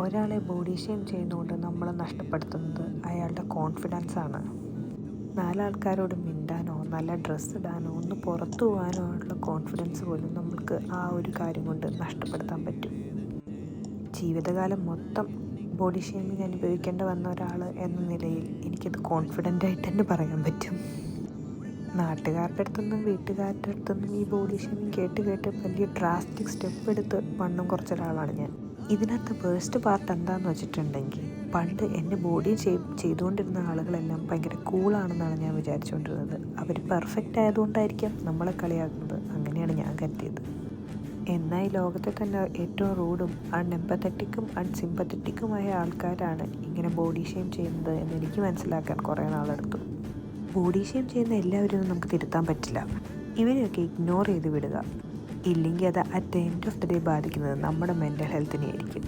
ഒരാളെ body shame ചെയ്യുന്നതുകൊണ്ട് നമ്മൾ നഷ്ടപ്പെടുത്തുന്നത് അയാളുടെ കോൺഫിഡൻസ് ആണ്. നാലാൾക്കാരോട് മിണ്ടാനോ നല്ല ഡ്രസ്സ് ഇടാനോ ഒന്ന് പുറത്തു പോകാനോ ഉള്ള കോൺഫിഡൻസ് പോലും നമ്മൾക്ക് ആ ഒരു കാര്യം കൊണ്ട് നഷ്ടപ്പെടുത്താൻ പറ്റും. ജീവിതകാലം മൊത്തം ബോഡി ഷെയിമിങ് അനുഭവിക്കേണ്ടി വന്ന ഒരാൾ എന്ന നിലയിൽ എനിക്കത് കോൺഫിഡൻ്റായിട്ട് തന്നെ പറയാൻ പറ്റും. നാട്ടുകാരുടെ അടുത്തുനിന്നും വീട്ടുകാരുടെ അടുത്തുനിന്നും ഈ ബോഡി ഷെയിമിങ് കേട്ട് കേട്ട് വലിയ ഡ്രാസ്റ്റിക് സ്റ്റെപ്പ് എടുത്ത് വണ്ണം കുറച്ച ഒരാളാണ് ഞാൻ. ഇതിനകത്ത് വേസ്റ്റ് പാർട്ട് എന്താണെന്ന് വെച്ചിട്ടുണ്ടെങ്കിൽ, പണ്ട് എന്നെ ബോഡി ചെയ്തുകൊണ്ടിരുന്ന ആളുകളെല്ലാം ഭയങ്കര കൂളാണെന്നാണ് ഞാൻ വിചാരിച്ചുകൊണ്ടിരുന്നത്. അവർ പെർഫെക്റ്റ് ആയതുകൊണ്ടായിരിക്കാം നമ്മളെ കളിയാക്കുന്നത്, അങ്ങനെയാണ് ഞാൻ കരുതിയത്. എന്നാൽ ഈ ലോകത്തെ തന്നെ ഏറ്റവും റൂഡും അൺഎമ്പത്തറ്റിക്കും അൺസിമ്പത്തറ്റിക്കുമായ ആൾക്കാരാണ് ഇങ്ങനെ ബോഡി ഷെയിം ചെയ്യുന്നത് എന്ന് എനിക്ക് മനസ്സിലാക്കാൻ കുറേ നാളെടുത്തു. ബോഡി ഷെയിം ചെയ്യുന്ന എല്ലാവരും നമുക്ക് തിരുത്താൻ പറ്റില്ല. ഇവരെയൊക്കെ ഇഗ്നോർ ചെയ്ത് വിടുക. ഇല്ലെങ്കിൽ അത് at the end of the day ബാധിക്കുന്നത് നമ്മുടെ മെൻ്റൽ ഹെൽത്തിനെ ആയിരിക്കും.